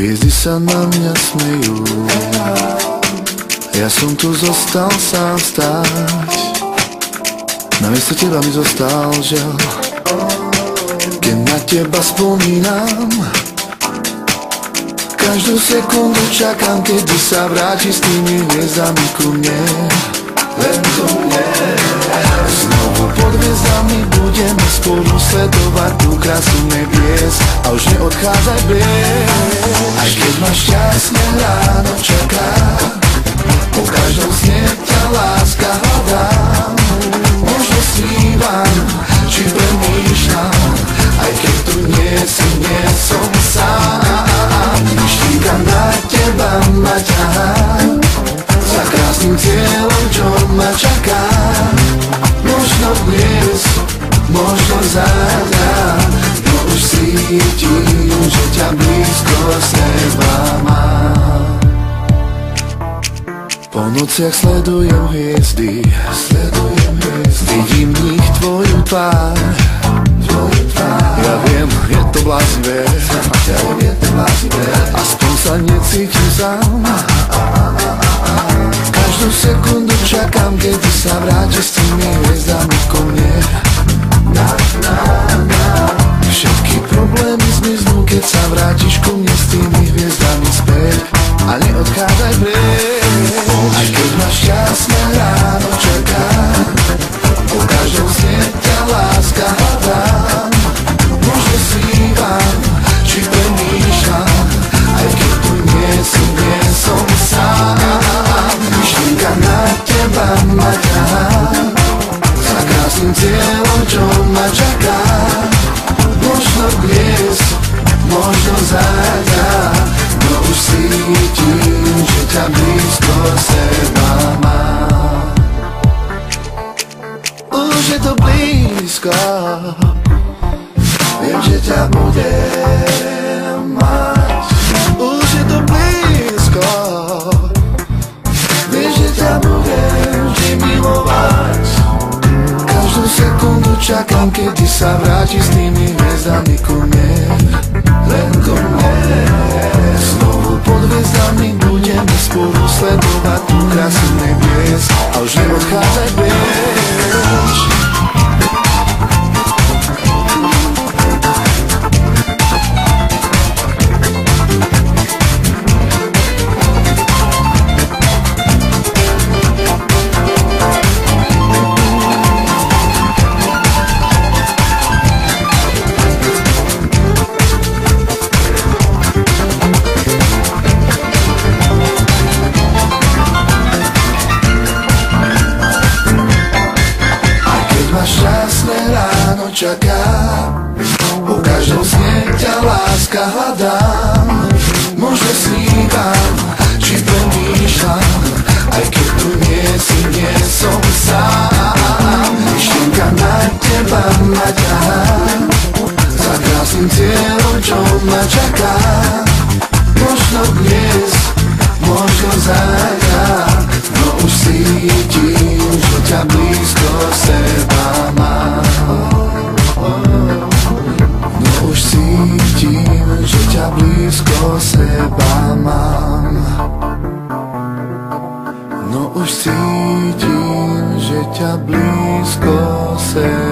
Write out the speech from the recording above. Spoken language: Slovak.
Hviezdy sa na mňa smejú, ja som tu zostal sám stáť. Namiesto teba mi zostal žiaľ. Keď na teba spomínam, každú sekundu čakám, kedy sa vráti s tými hviezdami ku mne. Len ku mne. Znovu pod hviezdami budeme spolu sledovať tú krásu nebies a už neodchádzaj bez. Aj keď ma šťastné ráno čaká, po každom sne ťa láska hľadám. Možno snívam, či premýšľam, aj keď tu nie som sám. Myšlienka na teba ma ťahá, za krásnym cieľom, čo ma čaká. Možno dnes, možno zajtra, no už cítim, že ťa blízko seba mám. Po nociach sledujem hviezdy, vidím v nich tvoju tvár. Ja viem, je to bláznivé, aspoň sa necítim sám. Každú sekundu čakám, kedy sa vráti s tými hviezdami ku mne. Všetky problémy zmiznú, keď sa vrátiš ku mne s tými hviezdami späť. A neodchádzaj preč. Aj keď ma šťastné ráno čaká, po každom sne ťa láska hľadám. Možno snívam, či premýšľam, aj keď tu nie som sám. Myšlienka na teba ma ťahá, za krásnym cieľom, čo ma čaká. Možno dnes, možno zajtra, no už cítim, že ťa blízko seba mám. Už je to blízko, viem, že ťa budem mať. Už je to blízko, viem, že ťa budem vždy milovať. Každú sekundu čakám, kedy sa vráti s tými hviezdami ku mne. Len ku mne. Znovu pod hviezdami budeme spolu sledovať tú krásu nebies a už neodchádzaj preč. Čaká, po každom sne ťa láska hľadám. Možno snívam, či premýšľam, aj keď tu nie som sám. Myšlienka na teba ma ťahá, za krásnym cieľom, čo ma čaká. Možno dnes, možno zajtra, no už cítim, že ťa blízko seba mám. No už cítim, že ťa blízko seba mám. No už cítim, že ťa blízko seba mám.